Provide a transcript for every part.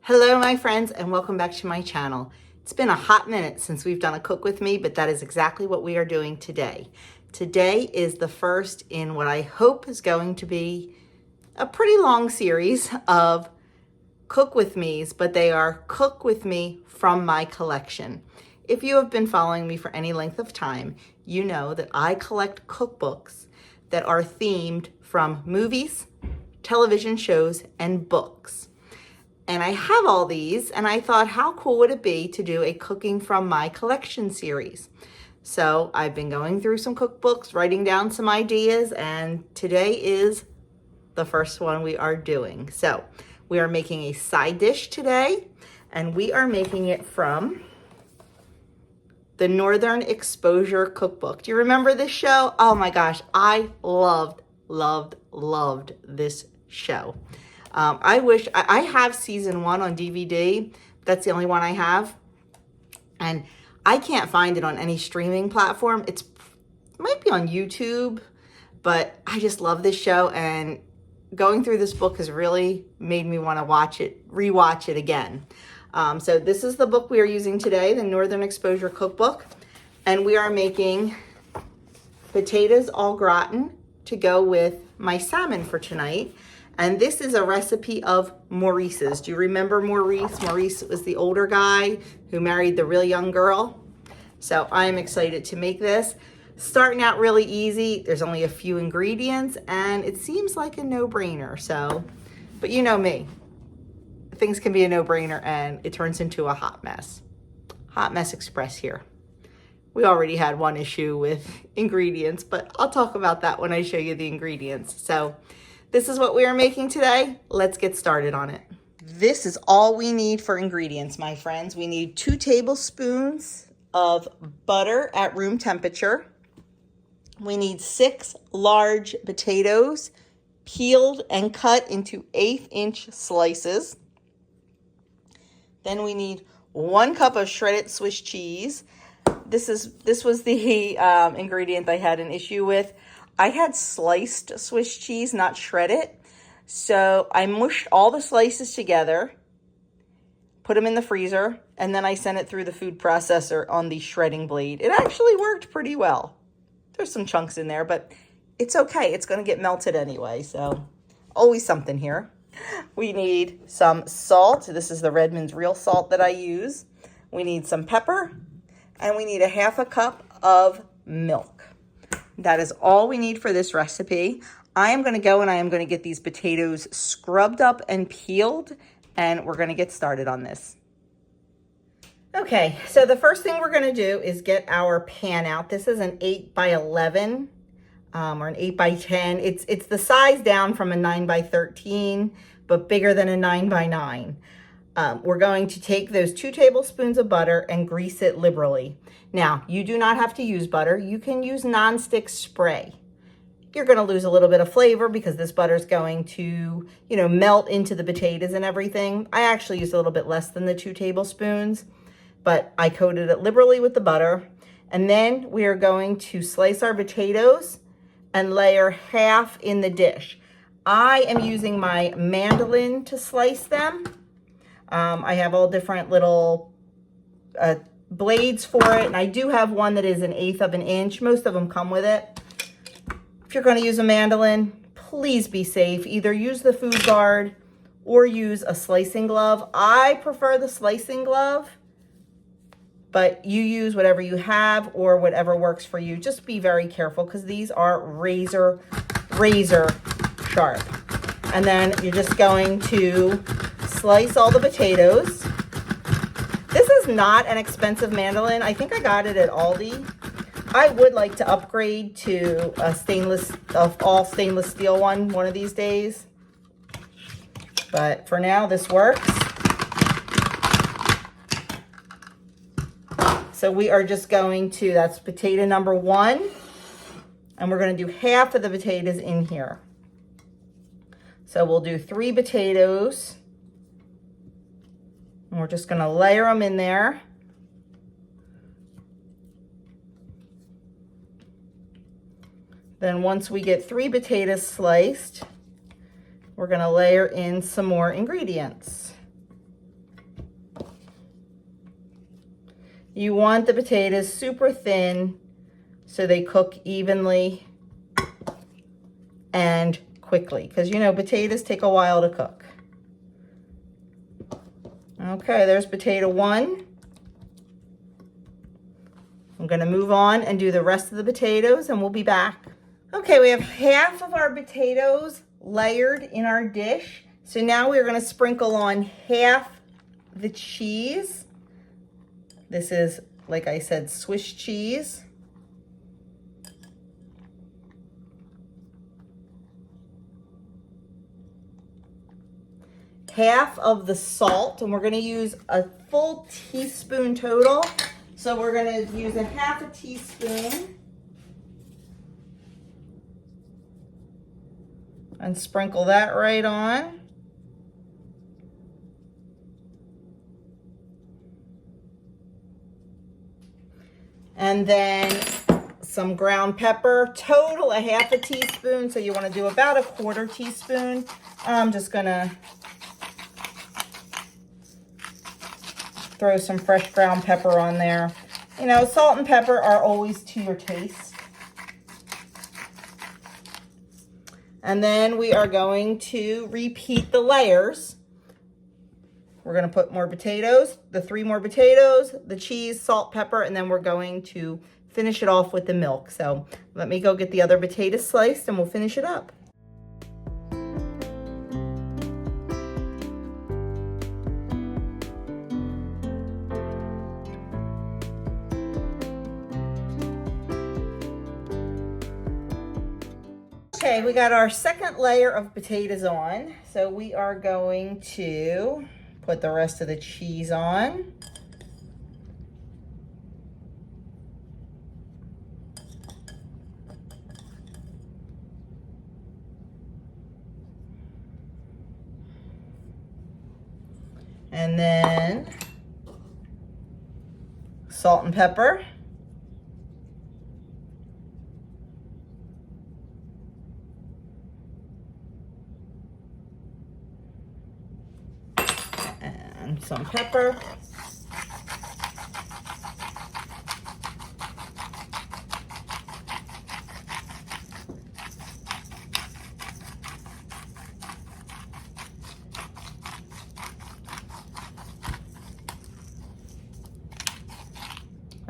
Hello my friends and welcome back to my channel. It's been a hot minute since we've done a cook with me, but that is exactly what we are doing today. Today is the first in what I hope is going to be a pretty long series of cook with me's, but they are cook with me from my collection. If you have been following me for any length of time, you know that I collect cookbooks that are themed from movies, television shows, and books. And I have all these, and I thought, how cool would it be to do a cooking from my collection series? So I've been going through some cookbooks, writing down some ideas, and today is the first one we are doing. So we are making a side dish today, and we are making it from the Northern Exposure Cookbook. Do you remember this show? Oh my gosh, I loved this show. I wish, I have season 1 on DVD. That's the only one I have. And I can't find it on any streaming platform. It might be on YouTube, but I just love this show. And going through this book has really made me want to rewatch it again. So this is the book we are using today, the Northern Exposure Cookbook. And we are making potatoes au gratin to go with my salmon for tonight. And this is a recipe of Maurice's. Do you remember Maurice? Maurice was the older guy who married the real young girl. So I'm excited to make this. Starting out really easy. There's only a few ingredients and it seems like a no-brainer. So, but you know me, things can be a no-brainer and it turns into a hot mess. Hot mess express here. We already had one issue with ingredients, but I'll talk about that when I show you the ingredients. So this is what we are making today. Let's get started on it. This is all we need for ingredients, my friends. We need 2 tablespoons of butter at room temperature. We need 6 large potatoes, peeled and cut into 1/8-inch slices. Then we need 1 cup of shredded Swiss cheese. This was the ingredient I had an issue with. I had sliced Swiss cheese, not shredded. So I mushed all the slices together, put them in the freezer, and then I sent it through the food processor on the shredding blade. It actually worked pretty well. There's some chunks in there, but it's okay. It's going to get melted anyway, so always something here. We need some salt. This is the Redmond's real salt that I use. We need some pepper, and we need 1/2 cup of milk. That is all we need for this recipe. I am going to go and I am going to get these potatoes scrubbed up and peeled, and we're going to get started on this. Okay, so the first thing we're going to do is get our pan out. This is an 8x11 or an 8x10. It's the size down from a 9x13, but bigger than a 9x9. We're going to take those 2 tablespoons of butter and grease it liberally. Now, you do not have to use butter. You can use nonstick spray. You're going to lose a little bit of flavor because this butter is going to, melt into the potatoes and everything. I actually used a little bit less than the 2 tablespoons, but I coated it liberally with the butter. And then we are going to slice our potatoes and layer half in the dish. I am using my mandolin to slice them. I have all different little blades for it, and I do have one that is 1/8 of an inch. Most of them come with it. If you're going to use a mandolin, please be safe. Either use the food guard or use a slicing glove. I prefer the slicing glove, but you use whatever you have or whatever works for you. Just be very careful because these are razor sharp. And then you're just going to slice all the potatoes. This is not an expensive mandolin. I think I got it at Aldi. I would like to upgrade to a all stainless steel one of these days. But for now, this works. So we are just going to, that's potato number 1. And we're going to do half of the potatoes in here. So we'll do 3 potatoes. And we're just going to layer them in there. Then once we get 3 potatoes sliced, we're going to layer in some more ingredients. You want the potatoes super thin so they cook evenly and quickly, because you know potatoes take a while to cook. Okay, there's potato 1. I'm gonna move on and do the rest of the potatoes and we'll be back. Okay, we have half of our potatoes layered in our dish. So now we're gonna sprinkle on half the cheese. This is, like I said, Swiss cheese. Half of the salt, and we're gonna use a full teaspoon total. So we're gonna use a half a teaspoon and sprinkle that right on. And then some ground pepper, total a half a teaspoon. So you wanna do about a 1/4 teaspoon. I'm just gonna throw some fresh ground pepper on there. You know, salt and pepper are always to your taste. And then we are going to repeat the layers. We're gonna put more potatoes, the 3 more potatoes, the cheese, salt, pepper, and then we're going to finish it off with the milk. So let me go get the other potato sliced and we'll finish it up. Okay, we got our second layer of potatoes on. So we are going to put the rest of the cheese on. And then salt and pepper. And some pepper.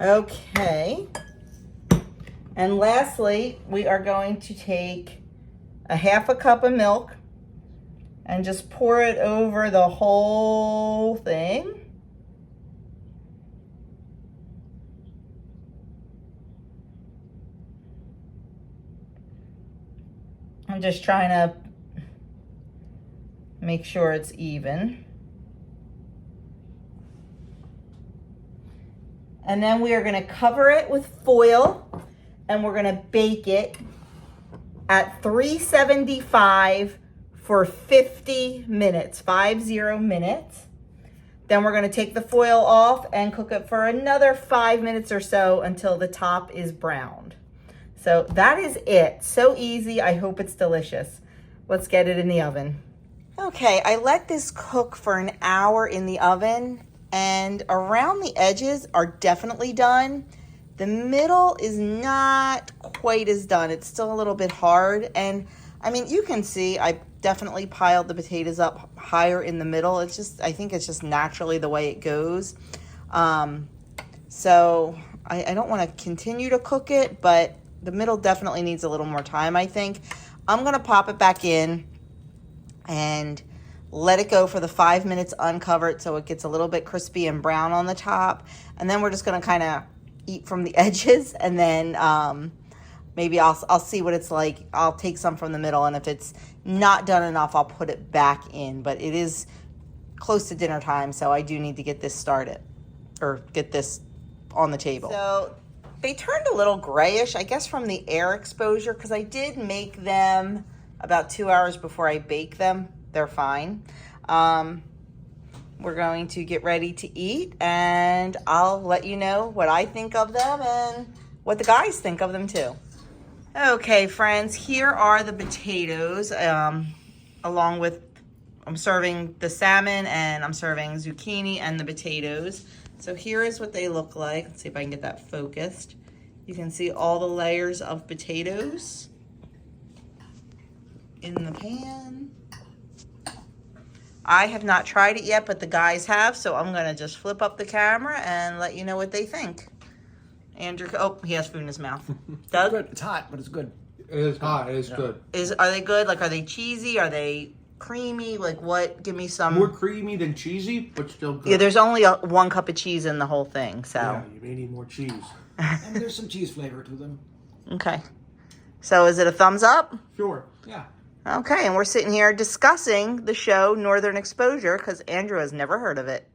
Okay. And lastly, we are going to take a half a cup of milk and just pour it over the whole thing. I'm just trying to make sure it's even. And then we are gonna cover it with foil and we're gonna bake it at 375 for 50 minutes, 50 minutes. Then we're gonna take the foil off and cook it for another 5 minutes or so until the top is browned. So that is it. So easy. I hope it's delicious. Let's get it in the oven. Okay, I let this cook for an hour in the oven, and around the edges are definitely done. The middle is not quite as done. It's still a little bit hard. And I mean, you can see I definitely piled the potatoes up higher in the middle. It's just, I think it's just naturally the way it goes. So I don't want to continue to cook it, but the middle definitely needs a little more time, I think. I'm going to pop it back in and let it go for the 5 minutes uncovered so it gets a little bit crispy and brown on the top. And then we're just going to kind of eat from the edges, and then maybe I'll see what it's like. I'll take some from the middle, and if it's not done enough, I'll put it back in. But it is close to dinner time, so I do need to get this started or get this on the table. So they turned a little grayish, I guess from the air exposure, because I did make them about 2 hours before I bake them. They're fine. We're going to get ready to eat, and I'll let you know what I think of them and what the guys think of them too. Okay, friends, here are the potatoes, along with, I'm serving the salmon and I'm serving zucchini and the potatoes. So here is what they look like. Let's see if I can get that focused. You can see all the layers of potatoes in the pan. I have not tried it yet, but the guys have, so I'm gonna just flip up the camera and let you know what they think. Andrew, oh, he has food in his mouth. Doug? Good. It's hot, but it's good. It is hot. It is good. Are they good? Like, are they cheesy? Are they creamy? Like, what? Give me some. More creamy than cheesy, but still good. Yeah, there's only 1 cup of cheese in the whole thing, so. Yeah, you may need more cheese. And there's some cheese flavor to them. Okay. So is it a thumbs up? Sure. Yeah. Okay, and we're sitting here discussing the show Northern Exposure because Andrew has never heard of it.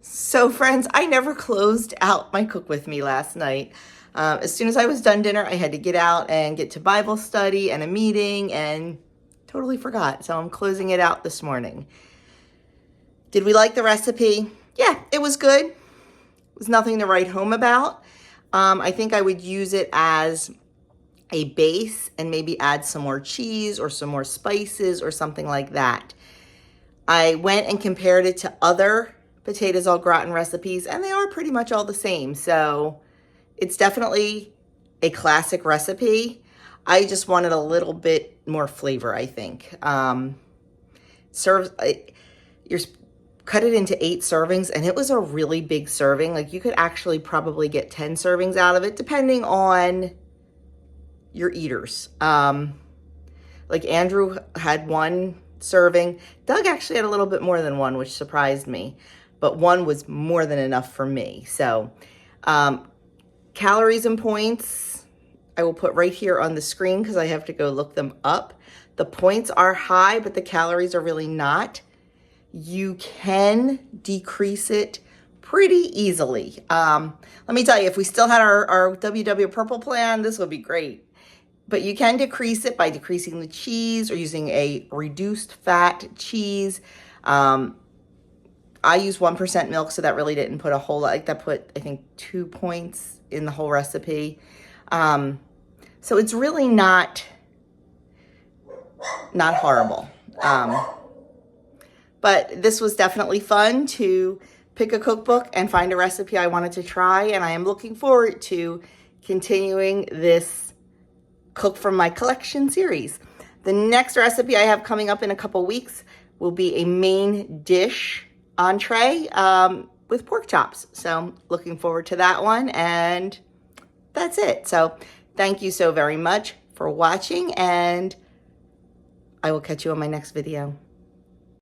So friends, I never closed out my Cook With Me last night. As soon as I was done dinner, I had to get out and get to Bible study and a meeting and totally forgot. So I'm closing it out this morning. Did we like the recipe? Yeah, it was good. It was nothing to write home about. I think I would use it as a base and maybe add some more cheese or some more spices or something like that. I went and compared it to other potatoes au gratin recipes and they are pretty much all the same. So it's definitely a classic recipe. I just wanted a little bit more flavor, I think. You're cut it into 8 servings and it was a really big serving. Like you could actually probably get 10 servings out of it depending on your eaters. Like Andrew had 1 serving. Doug actually had a little bit more than 1, which surprised me, but 1 was more than enough for me. So calories and points, I will put right here on the screen because I have to go look them up. The points are high, but the calories are really not. You can decrease it pretty easily. Let me tell you, if we still had our WW Purple plan, this would be great. But you can decrease it by decreasing the cheese or using a reduced fat cheese. I use 1% milk, so that really didn't put a whole lot. Like that put, I think, 2 points in the whole recipe. So it's really not horrible. But this was definitely fun to pick a cookbook and find a recipe I wanted to try. And I am looking forward to continuing this Cook from My Collection series. The next recipe I have coming up in a couple weeks will be a main dish entree with pork chops. So looking forward to that one, and that's it. So thank you so very much for watching, and I will catch you on my next video.